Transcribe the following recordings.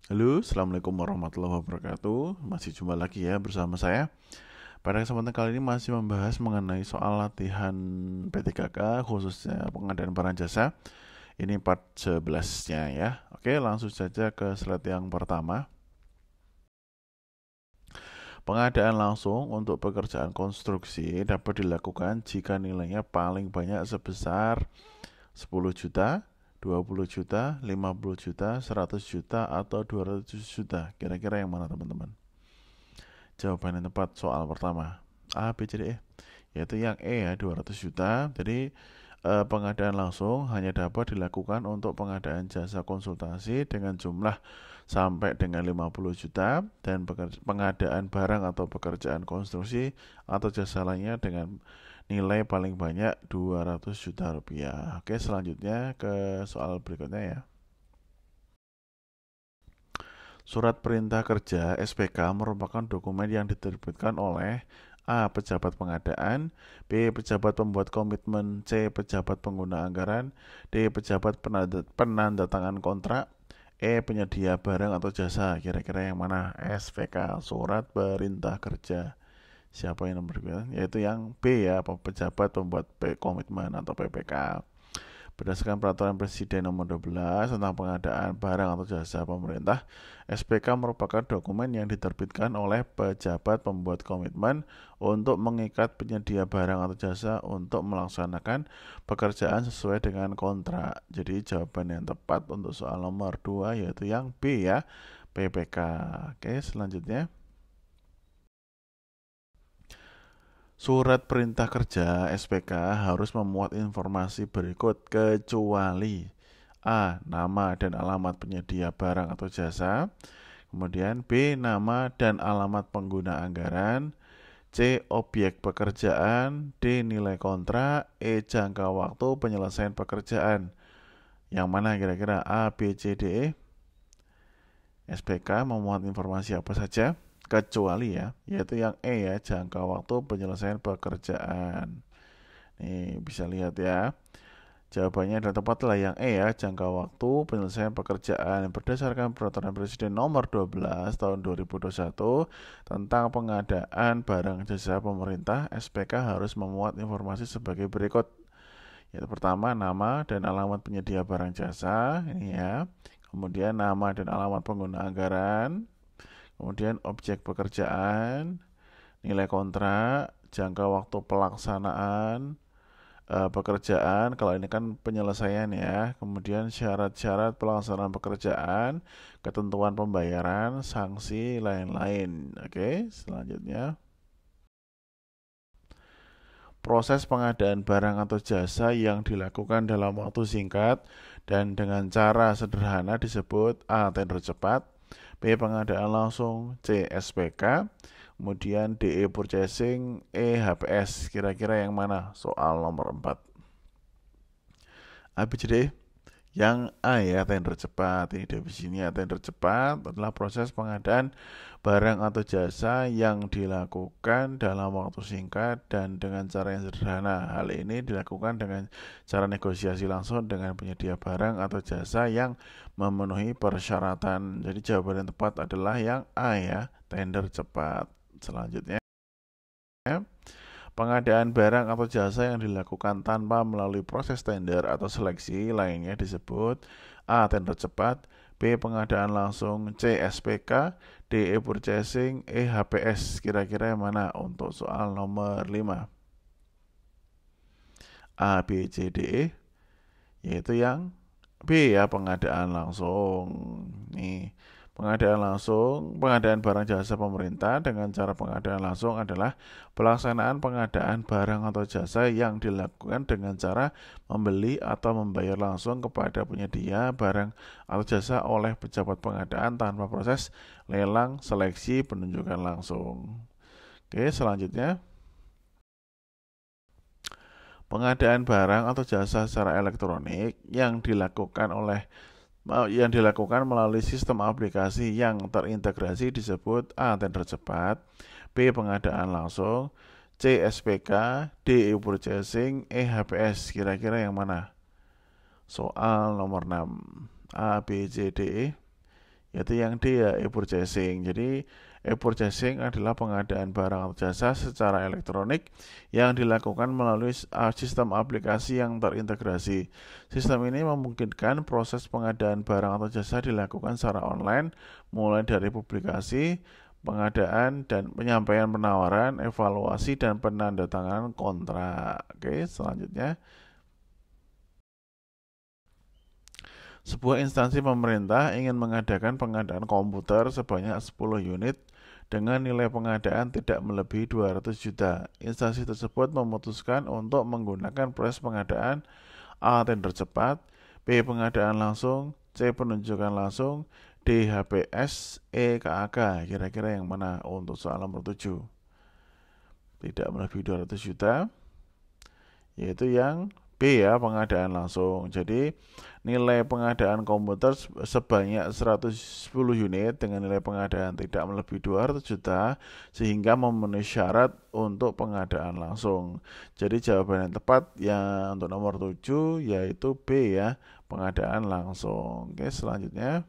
Halo, Assalamualaikum warahmatullahi wabarakatuh. Masih jumpa lagi ya bersama saya. Pada kesempatan kali ini masih membahas mengenai soal latihan P3K khususnya pengadaan barang jasa. Ini part 11-nya ya. Oke, langsung saja ke slide yang pertama. Pengadaan langsung untuk pekerjaan konstruksi dapat dilakukan jika nilainya paling banyak sebesar 10 juta, 20 juta, 50 juta, 100 juta, atau 200 juta. Kira-kira yang mana teman-teman? Jawaban yang tepat soal pertama A, B, C, D, E, yaitu yang E ya, 200 juta. Jadi pengadaan langsung hanya dapat dilakukan untuk pengadaan jasa konsultasi dengan jumlah sampai dengan 50 juta dan pengadaan barang atau pekerjaan konstruksi atau jasa lainnya dengan nilai paling banyak 200 juta rupiah. Oke, selanjutnya ke soal berikutnya ya. Surat perintah kerja (SPK) merupakan dokumen yang diterbitkan oleh A. Pejabat pengadaan, B. Pejabat pembuat komitmen, C. Pejabat pengguna anggaran, D. Pejabat penandatangan kontrak, E. Penyedia barang atau jasa. Kira-kira yang mana? SPK, Surat Perintah Kerja. Siapa yang nomor 2? Yaitu yang B ya, Pejabat Pembuat Komitmen atau PPK. Berdasarkan Peraturan Presiden Nomor 12 tentang pengadaan barang atau jasa pemerintah, SPK merupakan dokumen yang diterbitkan oleh pejabat pembuat komitmen untuk mengikat penyedia barang atau jasa untuk melaksanakan pekerjaan sesuai dengan kontrak. Jadi jawaban yang tepat untuk soal nomor 2 yaitu yang B ya, PPK. Oke, selanjutnya. Surat perintah kerja (SPK) harus memuat informasi berikut kecuali A. Nama dan alamat penyedia barang atau jasa. Kemudian B. Nama dan alamat pengguna anggaran. C. Objek pekerjaan. D. Nilai kontrak. E. Jangka waktu penyelesaian pekerjaan. Yang mana kira-kira? A, B, C, D, E? SPK memuat informasi apa saja kecuali ya, yaitu yang E ya, jangka waktu penyelesaian pekerjaan. Nih bisa lihat ya, jawabannya adalah tepatlah yang E ya, jangka waktu penyelesaian pekerjaan. Berdasarkan Peraturan Presiden Nomor 12 Tahun 2021 tentang pengadaan barang jasa pemerintah, SPK harus memuat informasi sebagai berikut. Yaitu pertama, nama dan alamat penyedia barang jasa, ini ya. Kemudian nama dan alamat pengguna anggaran, kemudian objek pekerjaan, nilai kontrak, jangka waktu pelaksanaan pekerjaan, kalau ini kan penyelesaian ya, kemudian syarat-syarat pelaksanaan pekerjaan, ketentuan pembayaran, sanksi, lain-lain. Oke, selanjutnya. Proses pengadaan barang atau jasa yang dilakukan dalam waktu singkat dan dengan cara sederhana disebut A. Tender cepat, B. Pengadaan langsung, C. SPK, kemudian D. Purchasing, E. HPS. Kira-kira yang mana? Soal nomor 4. A, B, C, D. Yang A ya, tender cepat. Ini definisinya, tender cepat adalah proses pengadaan barang atau jasa yang dilakukan dalam waktu singkat dan dengan cara yang sederhana. Hal ini dilakukan dengan cara negosiasi langsung dengan penyedia barang atau jasa yang memenuhi persyaratan. Jadi jawaban yang tepat adalah yang A ya, tender cepat. Selanjutnya, pengadaan barang atau jasa yang dilakukan tanpa melalui proses tender atau seleksi lainnya disebut A. Tender cepat, B. Pengadaan langsung, C. SPK, D. Purchasing, E. HPS. Kira-kira yang mana untuk soal nomor 5? A, B, C, D, E, yaitu yang B ya, pengadaan langsung. Nih, pengadaan langsung, pengadaan barang jasa pemerintah dengan cara pengadaan langsung adalah pelaksanaan pengadaan barang atau jasa yang dilakukan dengan cara membeli atau membayar langsung kepada penyedia barang atau jasa oleh pejabat pengadaan tanpa proses lelang, seleksi, penunjukan langsung. Oke, selanjutnya. Pengadaan barang atau jasa secara elektronik yang dilakukan melalui sistem aplikasi yang terintegrasi disebut A. Tender cepat, B. Pengadaan langsung, C. SPK, D. Purchasing, E. HPS. Kira-kira yang mana? Soal nomor 6. A, B, C, D, E, yaitu yang D ya, e-purchasing. Jadi e-purchasing adalah pengadaan barang atau jasa secara elektronik yang dilakukan melalui sistem aplikasi yang terintegrasi. Sistem ini memungkinkan proses pengadaan barang atau jasa dilakukan secara online, mulai dari publikasi, pengadaan dan penyampaian penawaran, evaluasi dan penandatanganan kontrak. Oke, selanjutnya. Sebuah instansi pemerintah ingin mengadakan pengadaan komputer sebanyak 10 unit dengan nilai pengadaan tidak melebihi 200 juta. Instansi tersebut memutuskan untuk menggunakan proses pengadaan A. Tender cepat, B. Pengadaan langsung, C. Penunjukan langsung, D. HPS, E. KAK. Kira-kira yang mana untuk soal nomor 7? Tidak melebihi 200 juta, yaitu yang B ya, pengadaan langsung. Jadi nilai pengadaan komputer sebanyak 110 unit dengan nilai pengadaan tidak melebihi 200 juta sehingga memenuhi syarat untuk pengadaan langsung. Jadi jawaban yang tepat yang untuk nomor 7 yaitu B ya, pengadaan langsung. Oke, selanjutnya.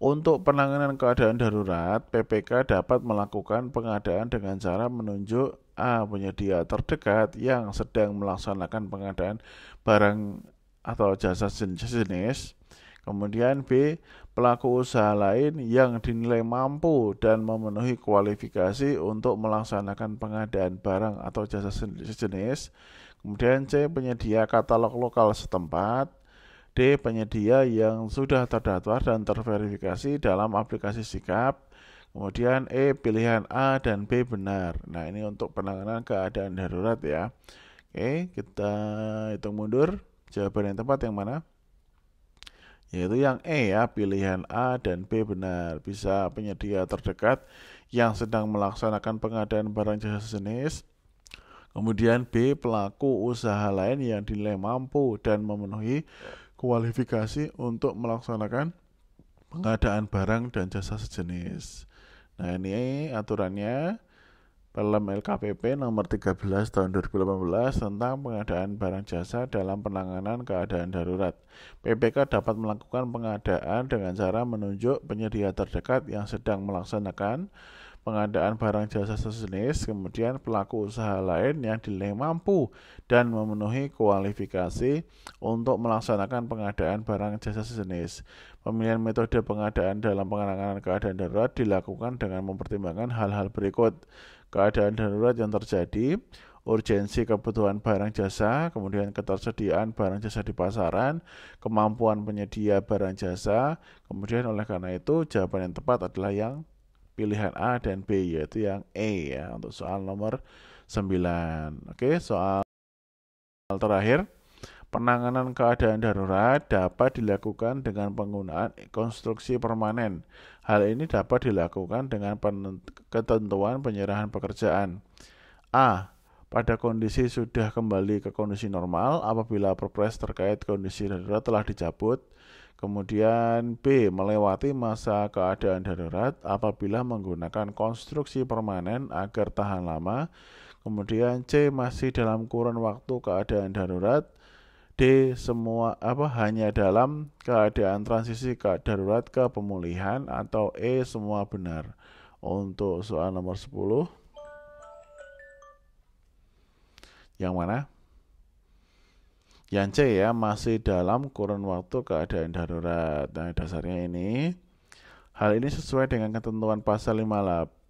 Untuk penanganan keadaan darurat, PPK dapat melakukan pengadaan dengan cara menunjuk A. Penyedia terdekat yang sedang melaksanakan pengadaan barang atau jasa sejenis. Kemudian B. Pelaku usaha lain yang dinilai mampu dan memenuhi kualifikasi untuk melaksanakan pengadaan barang atau jasa sejenis. Kemudian C. Penyedia katalog lokal setempat. D. Penyedia yang sudah terdaftar dan terverifikasi dalam aplikasi Sikap. Kemudian E. Pilihan A dan B benar. Nah, ini untuk penanganan keadaan darurat ya. Oke, kita hitung mundur. Jawaban yang tepat yang mana? Yaitu yang E ya, pilihan A dan B benar. Bisa penyedia terdekat yang sedang melaksanakan pengadaan barang jasa sejenis. Kemudian B. Pelaku usaha lain yang dinilai mampu dan memenuhi kualifikasi untuk melaksanakan pengadaan barang dan jasa sejenis. Nah, ini aturannya dalam LKPP nomor 13 tahun 2018 tentang pengadaan barang jasa dalam penanganan keadaan darurat. PPK dapat melakukan pengadaan dengan cara menunjuk penyedia terdekat yang sedang melaksanakan pengadaan barang jasa sejenis, kemudian pelaku usaha lain yang dinilai mampu dan memenuhi kualifikasi untuk melaksanakan pengadaan barang jasa sejenis. Pemilihan metode pengadaan dalam penanganan keadaan darurat dilakukan dengan mempertimbangkan hal-hal berikut: keadaan darurat yang terjadi, urgensi kebutuhan barang jasa, kemudian ketersediaan barang jasa di pasaran, kemampuan penyedia barang jasa. Kemudian oleh karena itu jawaban yang tepat adalah yang pilihan A dan B, yaitu yang E ya, untuk soal nomor 9. Oke, soal terakhir. Penanganan keadaan darurat dapat dilakukan dengan penggunaan konstruksi permanen. Hal ini dapat dilakukan dengan ketentuan penyerahan pekerjaan. A. Pada kondisi sudah kembali ke kondisi normal apabila perpres terkait kondisi darurat telah dicabut. Kemudian B. Melewati masa keadaan darurat apabila menggunakan konstruksi permanen agar tahan lama. Kemudian C. Masih dalam kurun waktu keadaan darurat. D. Semua hanya dalam keadaan transisi ke darurat ke pemulihan. Atau E. Semua benar. Untuk soal nomor 10, yang mana? Yang C ya, masih dalam kurun waktu keadaan darurat. Nah, dasarnya ini, hal ini sesuai dengan ketentuan pasal 59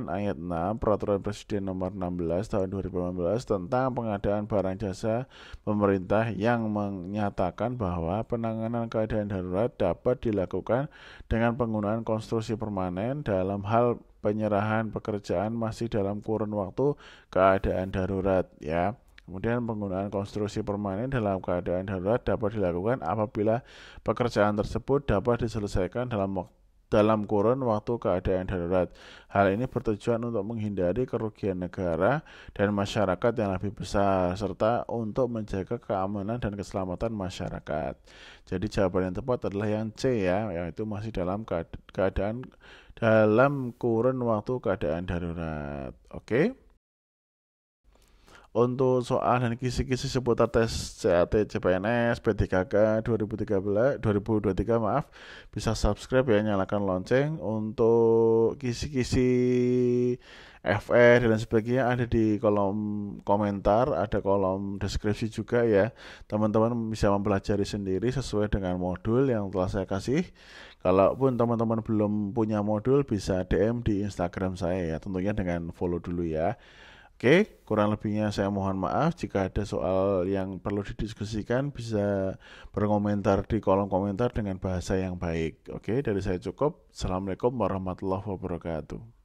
ayat 6 Peraturan Presiden nomor 16 tahun 2015 tentang pengadaan barang jasa pemerintah yang menyatakan bahwa penanganan keadaan darurat dapat dilakukan dengan penggunaan konstruksi permanen dalam hal penyerahan pekerjaan masih dalam kurun waktu keadaan darurat ya. Kemudian penggunaan konstruksi permanen dalam keadaan darurat dapat dilakukan apabila pekerjaan tersebut dapat diselesaikan dalam kurun waktu keadaan darurat. Hal ini bertujuan untuk menghindari kerugian negara dan masyarakat yang lebih besar, serta untuk menjaga keamanan dan keselamatan masyarakat. Jadi jawaban yang tepat adalah yang C ya, yaitu masih dalam keadaan dalam kurun waktu keadaan darurat. Oke? Untuk soal dan kisi-kisi seputar tes CAT CPNS P3K 2023 maaf, bisa subscribe ya, nyalakan lonceng. Untuk kisi-kisi FR dan sebagainya ada di kolom komentar, ada kolom deskripsi juga ya. Teman-teman bisa mempelajari sendiri sesuai dengan modul yang telah saya kasih. Kalaupun teman-teman belum punya modul, bisa DM di Instagram saya ya, tentunya dengan follow dulu ya. Oke, kurang lebihnya saya mohon maaf. Jika ada soal yang perlu didiskusikan, bisa berkomentar di kolom komentar dengan bahasa yang baik. Oke, dari saya cukup. Assalamualaikum warahmatullahi wabarakatuh.